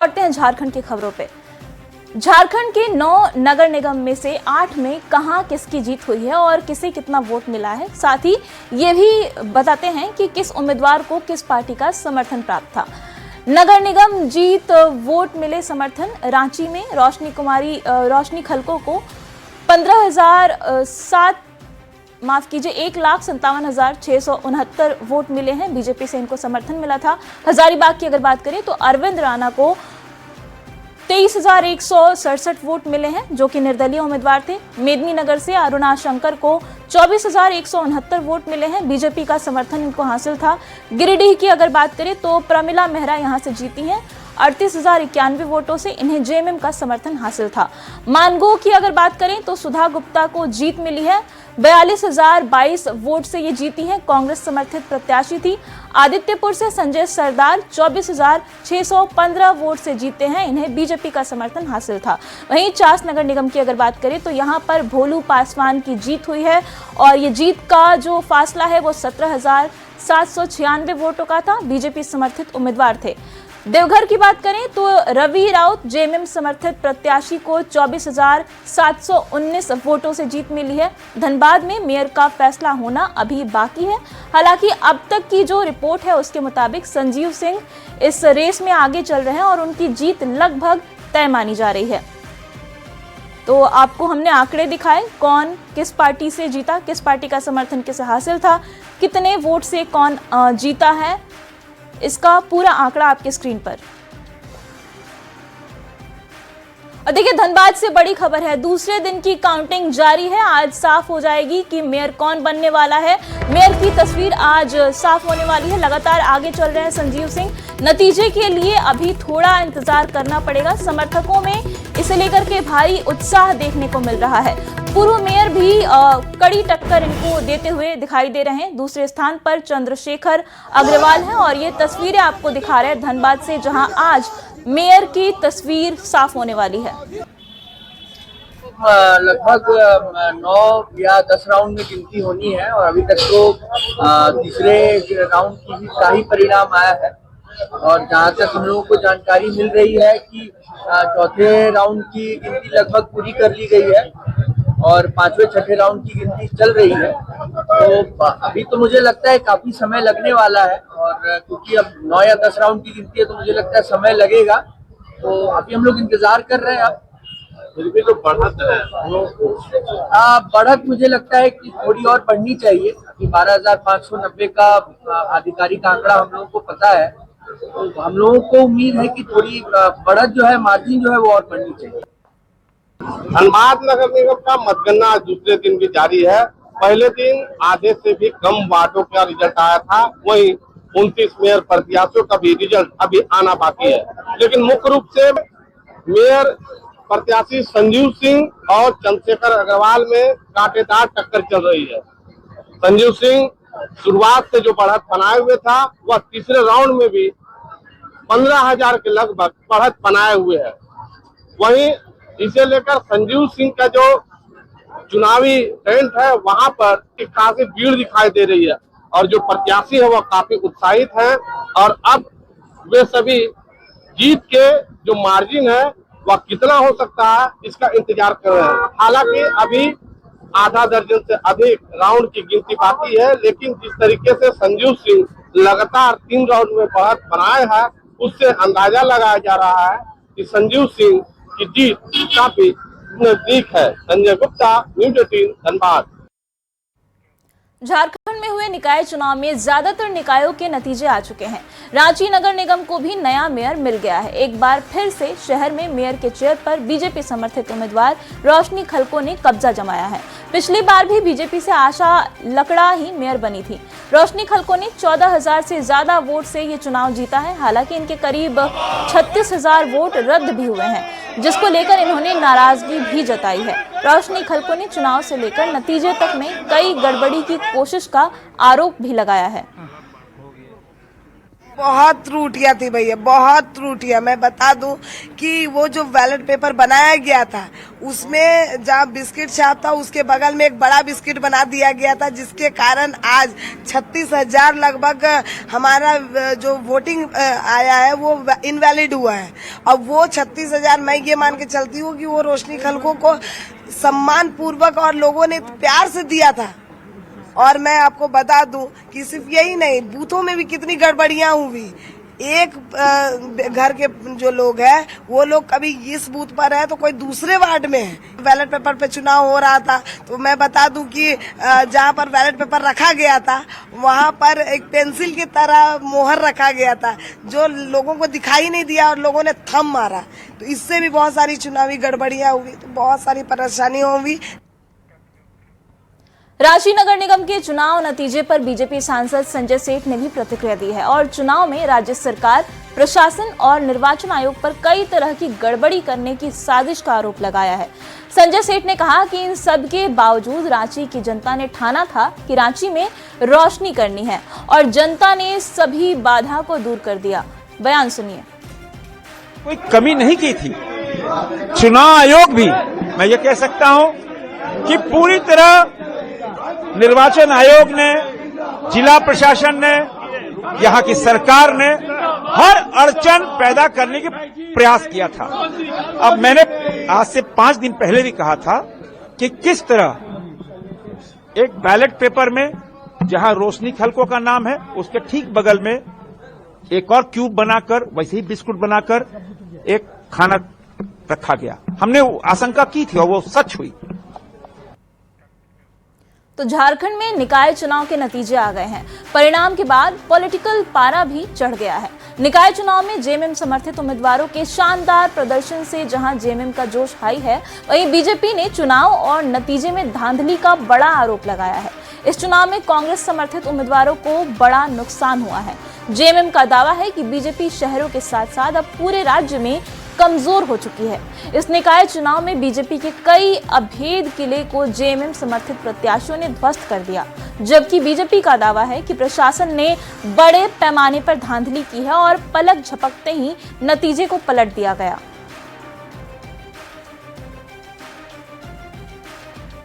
बढ़ते हैं झारखंड की खबरों पे। झारखंड के 9 नगर निगम में से 8 में कहां किसकी जीत हुई है और किसे कितना वोट मिला है। साथ ही ये भी बताते हैं कि किस उम्मीदवार को किस पार्टी का समर्थन प्राप्त था। नगर निगम जीत वोट मिले समर्थन। रांची में रोशनी खलको को 1,57,669 वोट मिले हैं। बीजेपी से इनको समर्थन मिला था। हजारीबाग की अगर बात करें तो अरविंद राणा को 23,167 वोट मिले हैं, जो कि निर्दलीय उम्मीदवार थे। मेदिनीनगर से अरुणा शंकर को 24,169 वोट मिले हैं। बीजेपी का समर्थन इनको हासिल था। गिरिडीह की अगर बात करें तो प्रमिला मेहरा यहां से जीती हैं। 38,091 वोटों से इन्हें जेएमएम का समर्थन हासिल था। मानगो की अगर बात करें तो सुधा गुप्ता को जीत मिली है। 42,022 वोट से ये जीती हैं। कांग्रेस समर्थित प्रत्याशी थी। आदित्यपुर से संजय सरदार 24,615 वोट से जीते हैं। इन्हें बीजेपी का समर्थन हासिल था। वहीं चास नगर निगम की अगर बात करें तो यहां पर भोलू पासवान की जीत हुई है और ये जीत का जो फासला है वो 17,796 वोटों का था। बीजेपी समर्थित उम्मीदवार थे। देवघर की बात करें तो रवि राउत जेएमएम समर्थित प्रत्याशी को 24,719 वोटों से जीत मिली है। धनबाद में मेयर का फैसला होना अभी बाकी है। हालांकि अब तक की जो रिपोर्ट है उसके मुताबिक संजीव सिंह इस रेस में आगे चल रहे हैं और उनकी जीत लगभग तय मानी जा रही है। तो आपको हमने आंकड़े दिखाए, कौन किस पार्टी से जीता, किस पार्टी का समर्थन किसे हासिल था, कितने वोट से कौन जीता है, इसका पूरा आंकड़ा आपके स्क्रीन पर। और देखिए, धनबाद से बड़ी खबर है। दूसरे दिन की काउंटिंग जारी है। आज साफ हो जाएगी कि मेयर कौन बनने वाला है। मेयर की तस्वीर आज साफ होने वाली है। लगातार आगे चल रहे हैं संजीव सिंह। नतीजे के लिए अभी थोड़ा इंतजार करना पड़ेगा। समर्थकों में इसे लेकर के भारी उत्साह देखने को मिल रहा है। पूर्व मेयर भी कड़ी टक्कर इनको देते हुए दिखाई दे रहे हैं। दूसरे स्थान पर चंद्रशेखर अग्रवाल हैं और ये तस्वीरें आपको दिखा रहे हैं धनबाद से, जहां आज मेयर की तस्वीर साफ होने वाली है। लगभग 9 या 10 राउंड में गिनती होनी है और अभी तक तो तीसरे राउंड का ही परिणाम आया है। और जहाँ तक हम लोगों को जानकारी मिल रही है कि चौथे राउंड की गिनती लगभग पूरी कर ली गई है और 5वें छठे राउंड की गिनती चल रही है। तो अभी तो मुझे लगता है काफी समय लगने वाला है और क्योंकि अब 9 या 10 राउंड की गिनती है तो मुझे लगता है समय लगेगा। तो अभी हम लोग इंतजार कर रहे हैं। अब फिर भी तो बढ़त है, बढ़त मुझे लगता है कि थोड़ी और बढ़नी चाहिए। अभी 12,590 का आधिकारिक आंकड़ा हम लोगों को पता है, तो हम लोगों को उम्मीद है कि थोड़ी बढ़त जो है, मार्जिन जो है वो और बढ़नी चाहिए। धनबाद नगर निगम का मतगणना दूसरे दिन भी जारी है। पहले दिन आधे से भी कम वार्डों का रिजल्ट आया था। वहीं 29 मेयर प्रत्याशियों का भी रिजल्ट अभी आना बाकी है। लेकिन मुख्य रूप से मेयर प्रत्याशी संजीव सिंह और चंद्रशेखर अग्रवाल में कांटेदार टक्कर चल रही है। संजीव सिंह शुरुआत से जो बढ़त बनाए हुए था वह तीसरे राउंड में भी 15,000 के लगभग बढ़त बनाए हुए है। वहीं इसे लेकर संजीव सिंह का जो चुनावी टेंट है वहां पर काफी भीड़ दिखाई दे रही है और जो प्रत्याशी है वह काफी उत्साहित है और अब वे सभी जीत के जो मार्जिन है वह कितना हो सकता है इसका इंतजार कर रहे हैं। हालांकि अभी आधा दर्जन से अधिक राउंड की गिनती बाकी है, लेकिन जिस तरीके से संजीव सिंह लगातार 3 राउंड में बढ़त बनाए हैं उससे अंदाजा लगाया जा रहा है कि संजीव सिंह की जीत काफी नजदीक है। संजय गुप्ता, न्यूज़ 18 धनबाद। झारखंड में हुए निकाय चुनाव में ज्यादातर निकायों के नतीजे आ चुके हैं। रांची नगर निगम को भी नया मेयर मिल गया है। एक बार फिर से शहर में मेयर के चेयर पर बीजेपी समर्थित उम्मीदवार रोशनी खलको ने कब्जा जमाया है। पिछली बार भी बीजेपी से आशा लकड़ा ही मेयर बनी थी। रोशनी खलको ने 14,000 से ज्यादा वोट से ये चुनाव जीता है। हालांकि इनके करीब 36,000 वोट रद्द भी हुए हैं, जिसको लेकर इन्होंने नाराजगी भी जताई है। रोशनी खलको ने चुनाव से लेकर नतीजे तक में कई गड़बड़ी की कोशिश का आरोप भी लगाया है। बहुत त्रुटियां थी भैया, बहुत त्रुटियां। मैं बता दूं कि वो जो बैलेट पेपर बनाया गया था उसमें जहाँ बिस्किट छाप था उसके बगल में एक बड़ा बिस्किट बना दिया गया था, जिसके कारण आज 36,000 लगभग हमारा जो वोटिंग आया है वो इनवैलिड हुआ है। अब वो 36,000 मैं ये मान के चलती हूँ कि वो रोशनी खलको को सम्मान पूर्वक और लोगों ने प्यार से दिया था। और मैं आपको बता दूं कि सिर्फ यही नहीं, बूथों में भी कितनी गड़बड़ियां हुई। एक घर के जो लोग हैं वो लोग कभी इस बूथ पर है तो कोई दूसरे वार्ड में है। बैलेट पेपर पे चुनाव हो रहा था तो मैं बता दूं कि जहां पर बैलेट पेपर रखा गया था वहां पर एक पेंसिल की तरह मोहर रखा गया था जो लोगों को दिखाई नहीं दिया और लोगों ने थंब मारा। तो इससे भी बहुत सारी चुनावी गड़बड़ियां हुई, तो बहुत सारी परेशानियां हुई। रांची नगर निगम के चुनाव नतीजे पर बीजेपी सांसद संजय सेठ ने भी प्रतिक्रिया दी है और चुनाव में राज्य सरकार, प्रशासन और निर्वाचन आयोग पर कई तरह की गड़बड़ी करने की साजिश का आरोप लगाया है। संजय सेठ ने कहा कि इन सब के बावजूद रांची की जनता ने ठाना था कि रांची में रोशनी करनी है और जनता ने सभी बाधा को दूर कर दिया। बयान सुनिए। कोई कमी नहीं की थी। चुनाव आयोग भी मैं ये कह सकता हूं कि पूरी तरह निर्वाचन आयोग ने, जिला प्रशासन ने, यहाँ की सरकार ने हर अड़चन पैदा करने का प्रयास किया था। अब मैंने आज से 5 दिन पहले भी कहा था कि किस तरह एक बैलेट पेपर में जहां रोशनी खलको का नाम है उसके ठीक बगल में एक और क्यूब बनाकर, वैसे ही बिस्कुट बनाकर एक खाना रखा गया। हमने आशंका की थी और वो सच हुई। तो झारखंड में निकाय चुनाव के नतीजे आ गए हैं। परिणाम के बाद पॉलिटिकल पारा भी चढ़ गया है। निकाय चुनाव में जेएमएम समर्थित उम्मीदवारों के शानदार प्रदर्शन से जहां जेएमएम का जोश हाई है, वहीं बीजेपी ने चुनाव और नतीजे में धांधली का बड़ा आरोप लगाया है। इस चुनाव में कांग्रेस समर्थित उम्मीदवारों को बड़ा नुकसान हुआ है। जेएमएम का दावा है कि बीजेपी शहरों के साथ साथ अब पूरे राज्य में कमजोर हो चुकी है। इस निकाय चुनाव में बीजेपी के कई अभेद किले को जेएमएम समर्थित प्रत्याशियों ने ध्वस्त कर दिया, जबकि बीजेपी का दावा है कि प्रशासन ने बड़े पैमाने पर धांधली की है और पलक झपकते ही नतीजे को पलट दिया गया।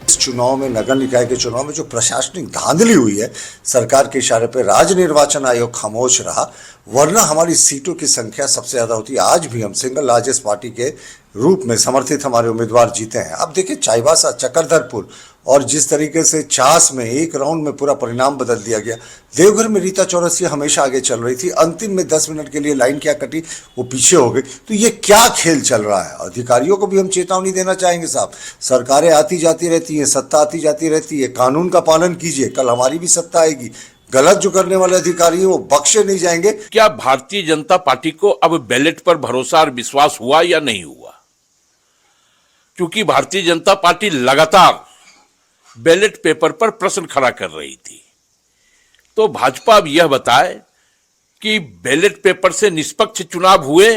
इस चुनाव में, नगर निकाय के चुनाव में जो प्रशासनिक धांधली हुई है, सरकार के इशारे पर राज्य निर्वाचन आयोग खामोश रहा, वरना हमारी सीटों की संख्या सबसे ज्यादा होती। आज भी हम सिंगल लार्जेस्ट पार्टी के रूप में समर्थित हमारे उम्मीदवार जीते हैं। अब देखिए चाईबासा, चक्रधरपुर और जिस तरीके से चास में एक राउंड में पूरा परिणाम बदल दिया गया। देवघर में रीता चौरसिया हमेशा आगे चल रही थी, अंतिम में 10 मिनट के लिए लाइन क्या कटी, वो पीछे हो गई। तो ये क्या खेल चल रहा है? अधिकारियों को भी हम चेतावनी देना चाहेंगे साहब, सरकारें आती जाती रहती है, सत्ता आती जाती रहती है, कानून का पालन कीजिए, कल हमारी भी सत्ता आएगी। गलत जो करने वाले अधिकारी हैं वो बख्शे नहीं जाएंगे। क्या भारतीय जनता पार्टी को अब बैलेट पर भरोसा और विश्वास हुआ या नहीं हुआ? क्योंकि भारतीय जनता पार्टी लगातार बैलेट पेपर पर प्रश्न खड़ा कर रही थी। तो भाजपा अब यह बताए कि बैलेट पेपर से निष्पक्ष चुनाव हुए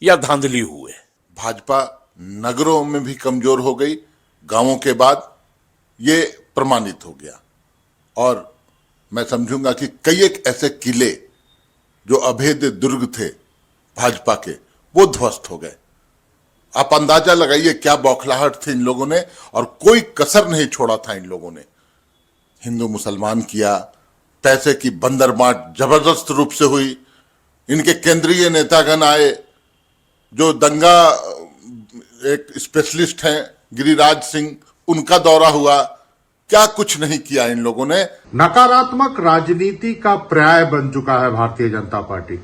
या धांधली हुए। भाजपा नगरों में भी कमजोर हो गई, गांवों के बाद ये प्रमाणित हो गया। और मैं समझूंगा कि कई एक ऐसे किले जो अभेद दुर्ग थे भाजपा के, वो ध्वस्त हो गए। आप अंदाजा लगाइए क्या बौखलाहट थी इन लोगों ने, और कोई कसर नहीं छोड़ा था इन लोगों ने। हिंदू मुसलमान किया, पैसे की बंदरबांट जबरदस्त रूप से हुई। इनके केंद्रीय नेतागण आए, जो दंगा एक स्पेशलिस्ट हैं गिरिराज सिंह, उनका दौरा हुआ। क्या कुछ नहीं किया इन लोगों ने। नकारात्मक राजनीति का पर्याय बन चुका है भारतीय जनता पार्टी।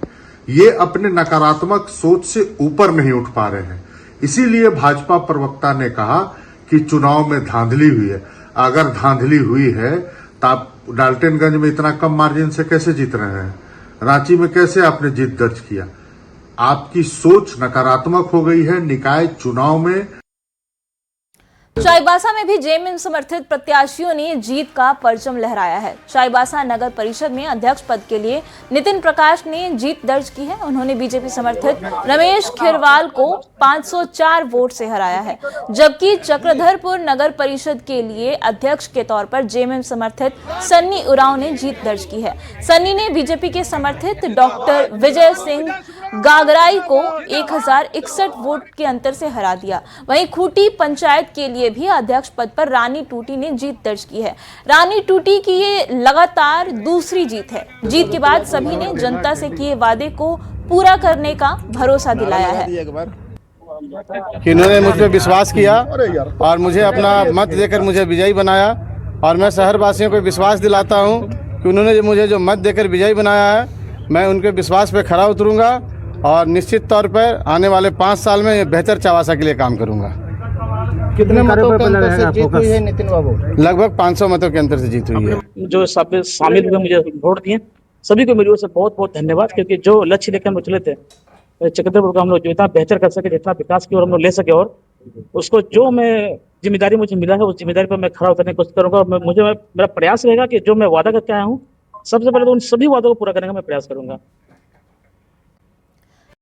ये अपने नकारात्मक सोच से ऊपर नहीं उठ पा रहे हैं। इसीलिए भाजपा प्रवक्ता ने कहा कि चुनाव में धांधली हुई है। अगर धांधली हुई है तो आप डाल्टनगंज में इतना कम मार्जिन से कैसे जीत रहे हैं? रांची में कैसे आपने जीत दर्ज किया? आपकी सोच नकारात्मक हो गई है निकाय चुनाव में। चाईबासा में भी जेएमएम समर्थित प्रत्याशियों ने जीत का परचम लहराया है। चाईबासा नगर परिषद में अध्यक्ष पद के लिए नितिन प्रकाश ने जीत दर्ज की है। उन्होंने बीजेपी समर्थित रमेश खिरवाल को 504 वोट से हराया है, जबकि चक्रधरपुर नगर परिषद के लिए अध्यक्छ के तौर पर जेएमएम समर्थित सन्नी उरांव ने जीत दर्ज की है। सन्नी ने बीजेपी के समर्थित डॉक्टर विजय सिंह गागराई को 1061 वोट के अंतर से हरा दिया। वहीं खूंटी पंचायत के लिए भी अध्यक्ष पद पर रानी टूटी ने जीत दर्ज की है। रानी टूटी की ये लगातार दूसरी जीत है। जीत के बाद सभी ने जनता से किए वादे को पूरा करने का भरोसा दिलाया है कि उन्होंने मुझ पर विश्वास किया और मुझे अपना मत देकर मुझे विजयी बनाया। और मैं शहर वासियों को विश्वास दिलाता हूं कि उन्होंने मुझे जो मत देकर विजयी बनाया है, मैं उनके विश्वास पे खरा उतरूंगा और निश्चित तौर पर आने वाले 5 साल में बेहतर चाईबासा के लिए काम करूंगा। कितने मतों के अंतर से जीत हुई है नितिन बाबू? लगभग 500 मतों के अंतर से जीत हुई है। जो सब शामिल हुए, मुझे वोट दिए, सभी को मेरी ओर से बहुत बहुत धन्यवाद, क्योंकि जो लक्ष्य लेकर हम लोग चले थे चक्रधरपुर को हम लोग जितना बेहतर कर सके, जितना विकास की ओर हम लोग ले सके, और उसको जो मैं जिम्मेदारी मुझे मिला है उस जिम्मेदारी पर मैं खरा उतरने की कोशिश करूंगा। और मेरा प्रयास रहेगा कि जो मैं वादा करके आया हूँ, सबसे पहले तो उन सभी वादों को पूरा करने का मैं प्रयास करूंगा।